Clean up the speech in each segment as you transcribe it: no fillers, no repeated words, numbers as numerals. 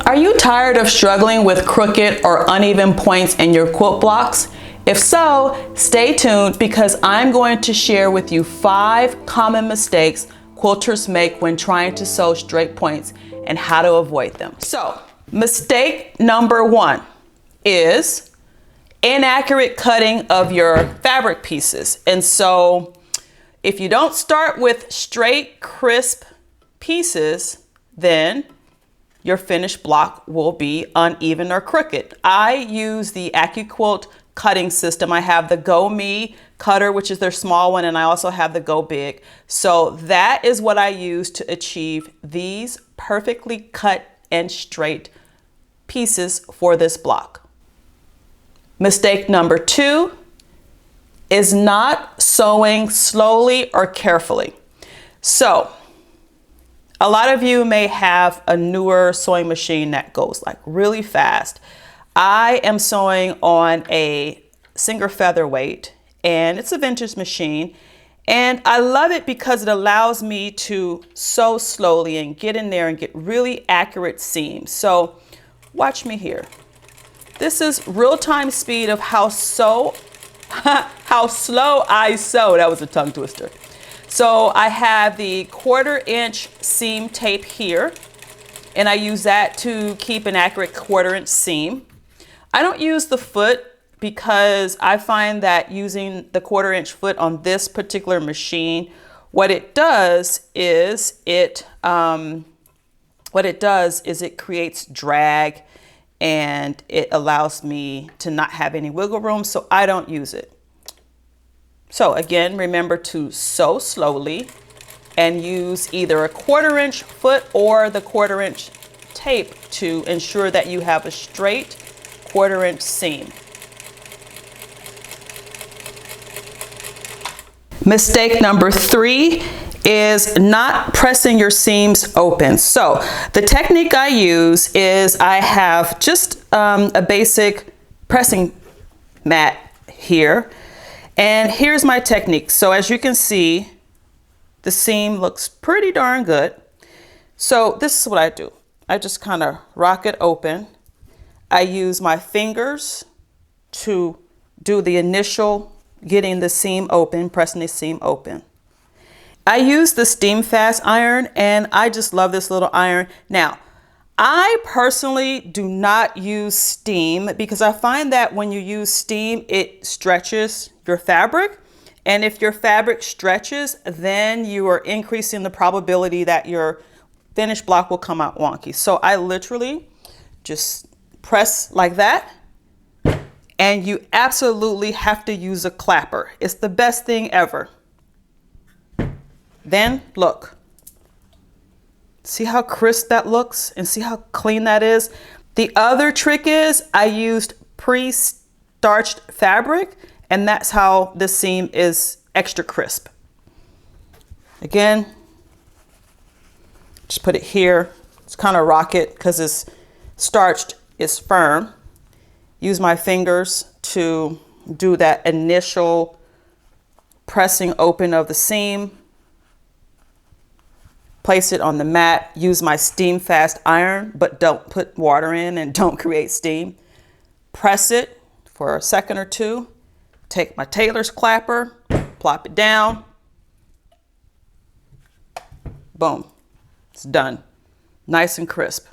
Are you tired of struggling with crooked or uneven points in your quilt blocks? If so, stay tuned because I'm going to share with you 5 common mistakes quilters make when trying to sew straight points and how to avoid them. So, mistake number 1 is inaccurate cutting of your fabric pieces. And so, if you don't start with straight, crisp pieces, then your finished block will be uneven or crooked. I use the AccuQuilt cutting system. I have the Go Me cutter, which is their small one, and I also have the Go Big. So that is what I use to achieve these perfectly cut and straight pieces for this block. Mistake number 2 is not sewing slowly or carefully. So a lot of you may have a newer sewing machine that goes like really fast. I am sewing on a Singer featherweight, and it's a vintage machine, and I love it because it allows me to sew slowly and get in there and get really accurate seams. So watch me here. This is real-time speed of how slow I sew. That was a tongue twister. So I have the 1/4 inch seam tape here, and I use that to keep an accurate 1/4 inch seam. I don't use the foot because I find that using the 1/4 inch foot on this particular machine, what it does is it creates drag, and it allows me to not have any wiggle room, so I don't use it. So again, remember to sew slowly and use either a 1/4 inch foot or the 1/4 inch tape to ensure that you have a straight 1/4 inch seam. Mistake number 3 is not pressing your seams open. So the technique I use is I have just a basic pressing mat here. And here's my technique. So as you can see, the seam looks pretty darn good. So this is what I do. I just kind of rock it open. I use my fingers to do the initial getting the seam open, pressing the seam open. I use the steam fast iron, and I just love this little iron. Now, I personally do not use steam because I find that when you use steam, it stretches your fabric. And if your fabric stretches, then you are increasing the probability that your finished block will come out wonky. So I literally just press like that. And you absolutely have to use a clapper. It's the best thing ever. Then look. See how crisp that looks and see how clean that is? The other trick is I used pre-starched fabric, and that's how the seam is extra crisp. Again, just put it here. Just kind of rock it because it's starched, it's firm. Use my fingers to do that initial pressing open of the seam. Place it on the mat. Use my steam fast iron, but don't put water in and don't create steam. Press it for a second or 2. Take my tailor's clapper, plop it down. Boom. It's done. Nice and crisp.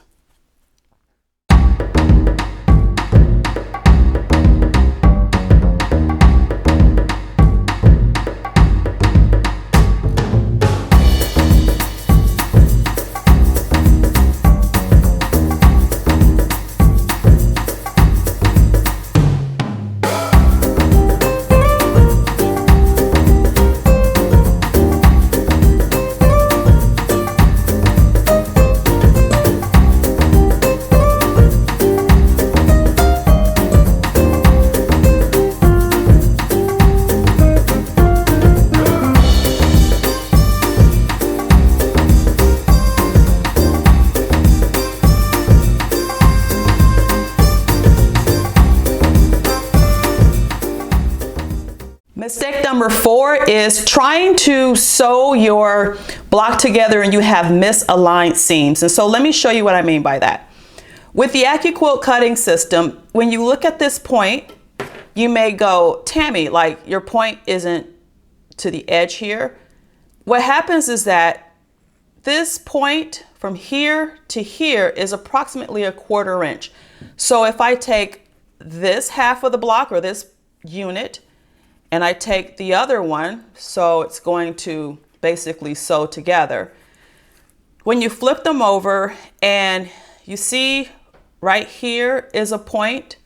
Mistake number 4 is trying to sew your block together and you have misaligned seams. And so let me show you what I mean by that. With the AccuQuilt cutting system, when you look at this point, you may go, Tammy, like your point isn't to the edge here. What happens is that this point from here to here is approximately 1/4 inch. So if I take this half of the block or this unit and I take the other one, so it's going to basically sew together. When you flip them over and you see right here is a point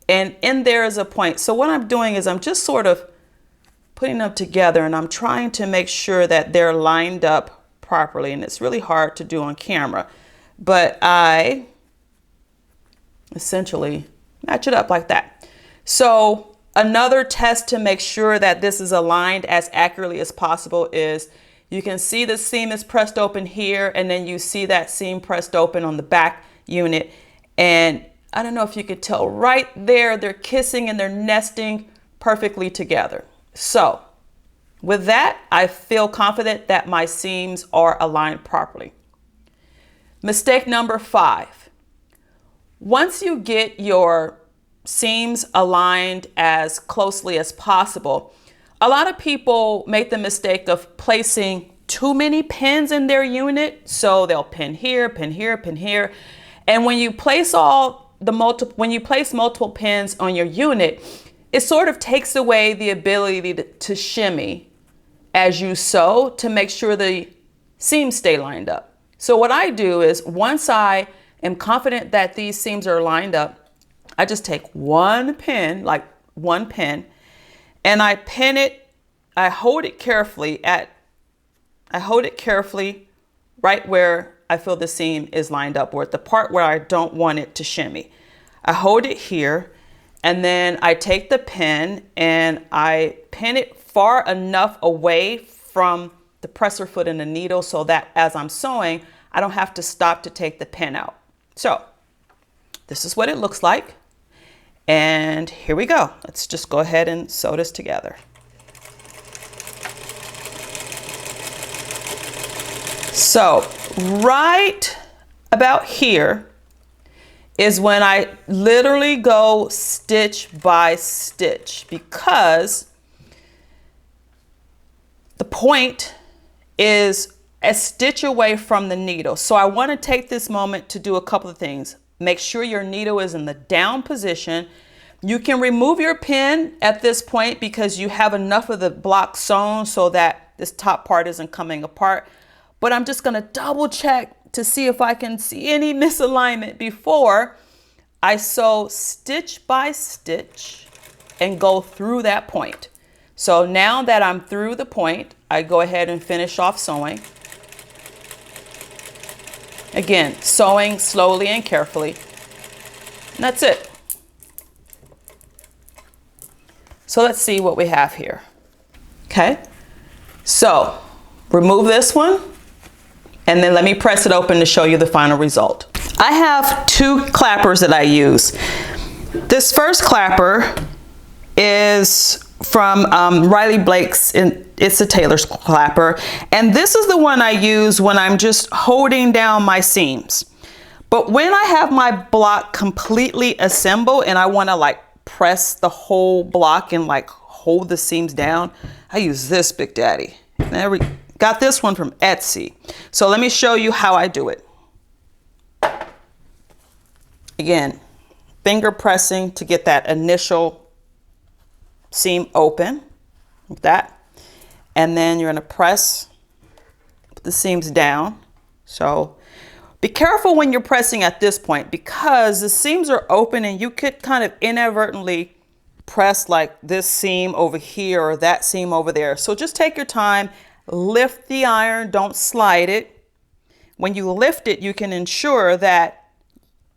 and in there is a point. So what I'm doing is I'm just sort of putting them together and I'm trying to make sure that they're lined up properly, and it's really hard to do on camera, but I essentially match it up like that. So another test to make sure that this is aligned as accurately as possible is you can see the seam is pressed open here, and then you see that seam pressed open on the back unit. And I don't know if you could tell right there, they're kissing and they're nesting perfectly together. So with that, I feel confident that my seams are aligned properly. Mistake number 5. Once you get your seams aligned as closely as possible, a lot of people make the mistake of placing too many pins in their unit. So they'll pin here, pin here, pin here. And when you place multiple pins on your unit, it sort of takes away the ability to shimmy as you sew to make sure the seams stay lined up. So what I do is once I am confident that these seams are lined up, I just take one pin, like one pin, and I pin it. I hold it carefully right where I feel the seam is lined up, or at the part where I don't want it to shimmy. I hold it here, and then I take the pin and I pin it far enough away from the presser foot and the needle so that as I'm sewing, I don't have to stop to take the pin out. So this is what it looks like. And here we go. Let's just go ahead and sew this together. So right about here is when I literally go stitch by stitch, because the point is a stitch away from the needle. So I want to take this moment to do a couple of things. Make sure your needle is in the down position. You can remove your pin at this point because you have enough of the block sewn so that this top part isn't coming apart. But I'm just going to double check to see if I can see any misalignment before I sew stitch by stitch and go through that point. So now that I'm through the point, I go ahead and finish off sewing. Again, sewing slowly and carefully. And that's it. So let's see what we have here. Okay, so remove this one, and then let me press it open to show you the final result. I have 2 clappers that I use. This first clapper is from Riley Blake's, it's a tailor's clapper. And this is the one I use when I'm just holding down my seams. But when I have my block completely assembled and I want to like press the whole block and like hold the seams down, I use this Big Daddy. There we got this one from Etsy. So let me show you how I do it. Again, finger pressing to get that initial seam open, like that. And then you're going to press the seams down. So be careful when you're pressing at this point, because the seams are open and you could kind of inadvertently press like this seam over here or that seam over there. So just take your time, lift the iron, don't slide it. When you lift it, you can ensure that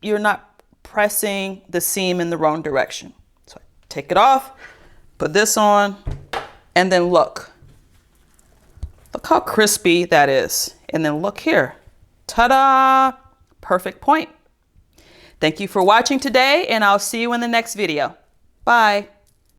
you're not pressing the seam in the wrong direction. So take it off, put this on, and then look how crispy that is. And then look here, ta-da, perfect point. Thank you for watching today, and I'll see you in the next video. Bye.